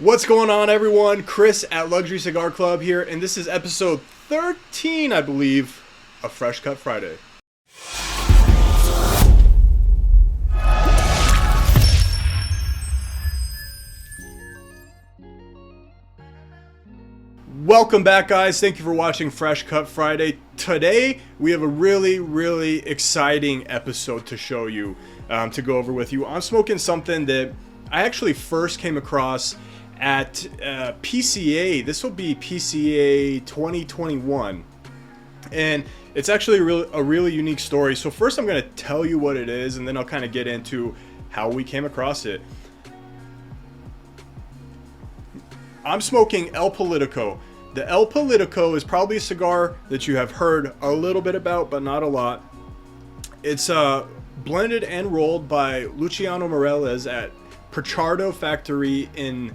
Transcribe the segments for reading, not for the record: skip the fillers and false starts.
What's going on, everyone? Chris at Luxury Cigar Club here, and this is episode 13, I believe, of Fresh Cut Friday. Welcome back, guys. Thank you for watching Fresh Cut Friday. Today, we have a really exciting episode to show you, to go over with you. I'm smoking something that I actually first came across at PCA. This will be PCA 2021, and it's actually a really unique story. So first I'm going to tell you what it is, and then I'll kind of get into how we came across it. I'm smoking El Politico. The El Politico is probably a cigar that you have heard a little bit about, but not a lot. It's blended and rolled by Luciano Meirelles at Pichardo factory in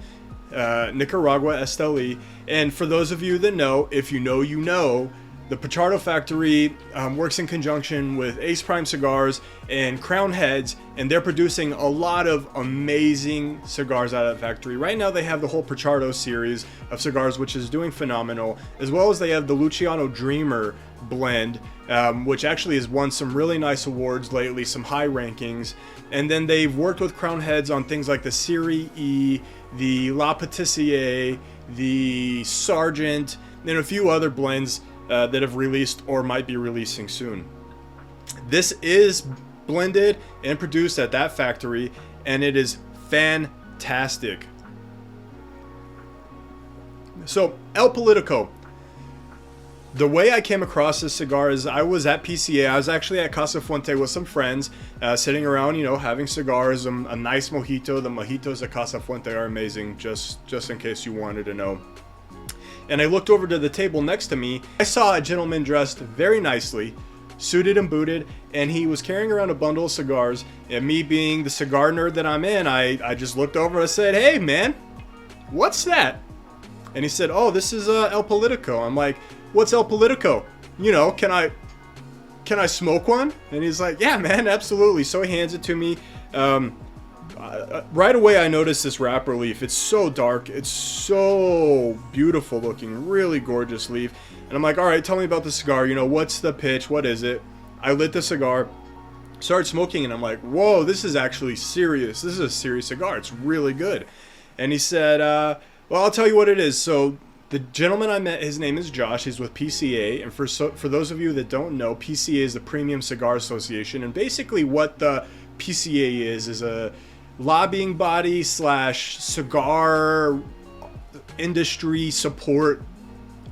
Nicaraguan, Esteli. And for those of you that know, if you know, you know, the Pichardo factory works in conjunction with Ace Prime Cigars and Crown Heads, and they're producing a lot of amazing cigars out of that factory. Right now they have the whole Pichardo series of cigars, which is doing phenomenal, as well as they have the Luciano Dreamer blend, which actually has won some really nice awards lately, some high rankings. And then they've worked with Crown Heads on things like the Serie E, the La Patissier, the Sergeant, and a few other blends that have released or might be releasing soon. This is blended and produced at that factory, and it is fantastic. So, El Politico. The way I came across this cigar is I was at PCA. I was actually at Casa Fuente with some friends, sitting around, having cigars, a nice mojito. The mojitos at Casa Fuente are amazing, just in case you wanted to know. And I looked over to the table next to me. I saw a gentleman dressed very nicely, suited and booted, and he was carrying around a bundle of cigars. And me being the cigar nerd that I'm in, I just looked over and said, "Hey man, what's that?" And he said, "Oh, this is El Politico." I'm like, "What's El Politico? Can I smoke one?" And he's like, "Yeah, man, absolutely." So he hands it to me. Right away I noticed this wrapper leaf. It's so dark, it's so beautiful looking, really gorgeous leaf. And I'm like, all right, tell me about the cigar. What's the pitch? What is it? I lit the cigar, started smoking, and I'm like, whoa, this is actually serious. This is a serious cigar. It's really good. And he said, well, I'll tell you what it is. So the gentleman I met, his name is Josh. He's with PCA. And for those of you that don't know, PCA is the Premium Cigar Association. And basically what the PCA is a lobbying body / cigar industry support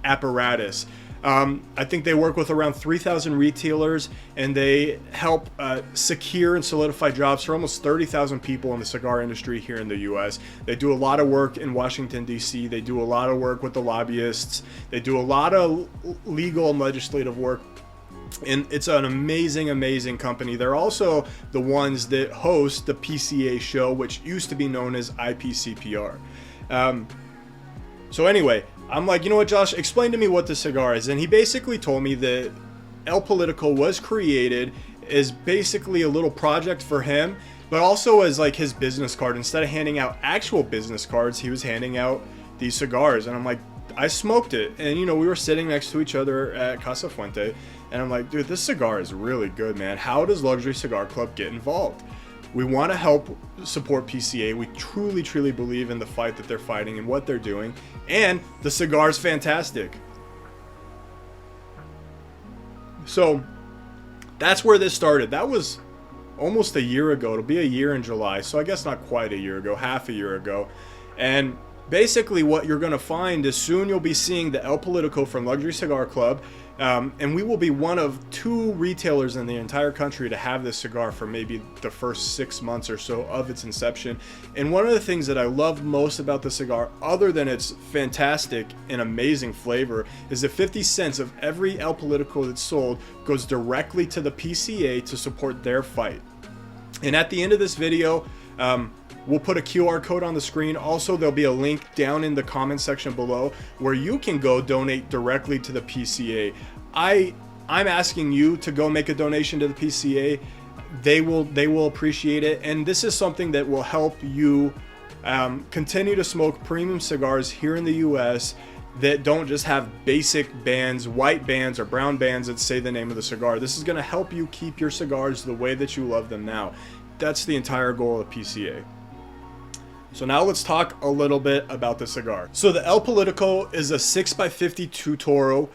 apparatus. I think they work with around 3,000 retailers, and they help secure and solidify jobs for almost 30,000 people in the cigar industry here in the U.S. They do a lot of work in Washington, D.C. They do a lot of work with the lobbyists. They do a lot of legal and legislative work. And it's an amazing company. They're also the ones that host the PCA show, which used to be known as IPCPR. So anyway, I'm like, you know what, Josh, explain to me what the cigar is. And he basically told me that El Politico was created as basically a little project for him, but also as like his business card. Instead of handing out actual business cards, he was handing out these cigars. And I'm like, I smoked it, and we were sitting next to each other at Casa Fuente, and I'm like, dude, this cigar is really good, man. How does Luxury Cigar Club get involved? We want to help support PCA. We truly believe in the fight that they're fighting and what they're doing, and the cigar is fantastic. So that's where this started. That was almost a year ago. It'll be a year in July, so I guess not quite a year ago, half a year ago. And basically what you're going to find is soon you'll be seeing the El Politico from Luxury Cigar Club, and we will be one of 2 retailers in the entire country to have this cigar for maybe the first 6 months or so of its inception. And one of the things that I love most about the cigar, other than its fantastic and amazing flavor, is that 50 cents of every El Politico that's sold goes directly to the PCA to support their fight. And at the end of this video, we'll put a QR code on the screen. Also, there'll be a link down in the comment section below where you can go donate directly to the PCA. I'm asking you to go make a donation to the PCA. They will appreciate it, and this is something that will help you Continue to smoke premium cigars here in the US that don't just have basic bands, white bands or brown bands that say the name of the cigar. This is going to help you keep your cigars the way that you love them now. That's the entire goal of PCA. So now let's talk a little bit about the cigar. So the El Politico is a 6x52 Toro.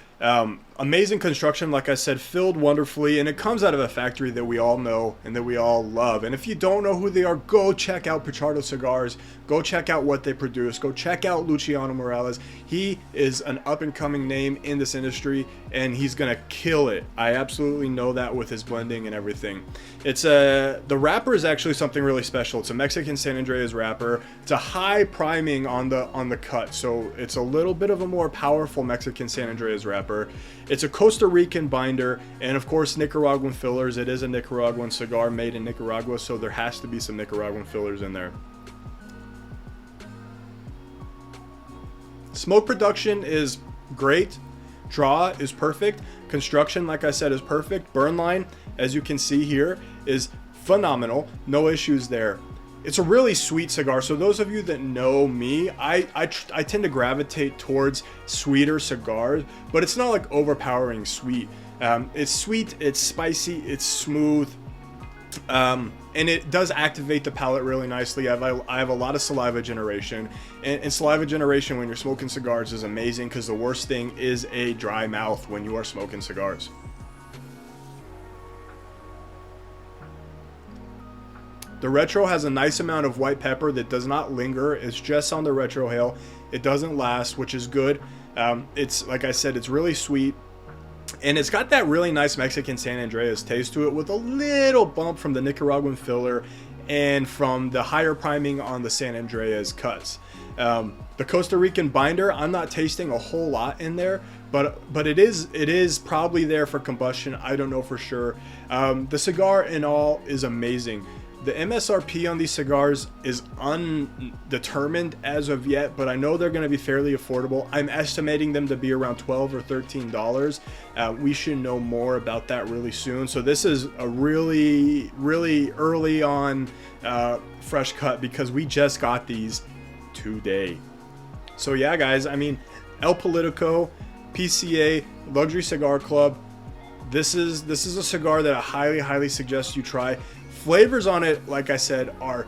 Amazing construction, like I said, filled wonderfully, and it comes out of a factory that we all know and that we all love. And if you don't know who they are, go check out Pichardo Cigars. Go check out what they produce. Go check out Luciano Meirelles. He is an up-and-coming name in this industry, and he's gonna kill it. I absolutely know that with his blending and everything. The wrapper is actually something really special. It's a Mexican San Andreas wrapper. It's a high priming on the cut, so it's a little bit of a more powerful Mexican San Andreas wrapper. It's a Costa Rican binder, and of course Nicaraguan fillers. It is a Nicaraguan cigar made in Nicaragua, so there has to be some Nicaraguan fillers in there. Smoke production is great. Draw is perfect. Construction, like I said, is perfect. Burn line, as you can see here, is phenomenal. No issues there. It's a really sweet cigar. So those of you that know me, I tend to gravitate towards sweeter cigars, but it's not like overpowering sweet. It's sweet, it's spicy, it's smooth, and it does activate the palate really nicely. I have a lot of saliva generation, and saliva generation when you're smoking cigars is amazing, because the worst thing is a dry mouth when you are smoking cigars. The retro has a nice amount of white pepper that does not linger. It's just on the retrohale. It doesn't last, which is good. It's, like I said, it's really sweet. And it's got that really nice Mexican San Andreas taste to it, with a little bump from the Nicaraguan filler and from the higher priming on the San Andreas cuts. The Costa Rican binder, I'm not tasting a whole lot in there, but it is probably there for combustion. I don't know for sure. The cigar in all is amazing. The MSRP on these cigars is undetermined as of yet, but I know they're going to be fairly affordable. I'm estimating them to be around $12 or $13. We should know more about that really soon. So this is a really early on fresh cut, because we just got these today. So yeah, guys, I mean, El Politico, PCA, Luxury Cigar Club. This is a cigar that I highly suggest you try. Flavors on it, like I said, are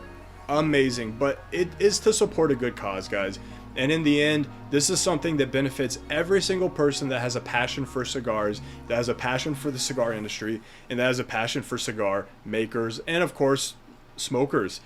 amazing, but it is to support a good cause, guys. And in the end, this is something that benefits every single person that has a passion for cigars, that has a passion for the cigar industry, and that has a passion for cigar makers, and of course, smokers.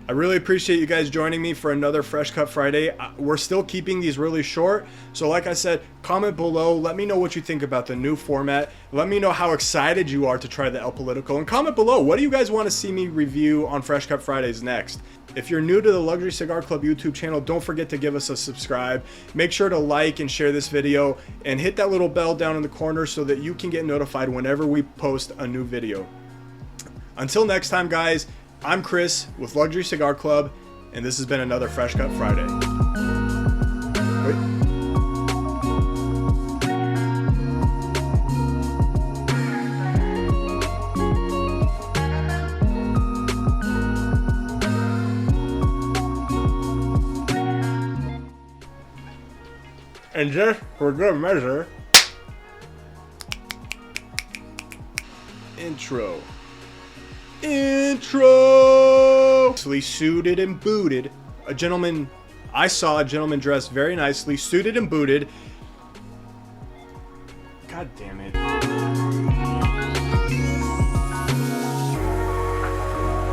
I really appreciate you guys joining me for another Fresh Cut Friday. We're still keeping these really short. So like I said, comment below. Let me know what you think about the new format. Let me know how excited you are to try the El Politico. And comment below, what do you guys want to see me review on Fresh Cut Fridays next? If you're new to the Luxury Cigar Club YouTube channel, don't forget to give us a subscribe. Make sure to like and share this video, and hit that little bell down in the corner so that you can get notified whenever we post a new video. Until next time, guys, I'm Chris with Luxury Cigar Club, and this has been another Fresh Cut Friday. Wait. And just for good measure, intro. Suited and booted. I saw a gentleman dressed very nicely, suited and booted. God damn it.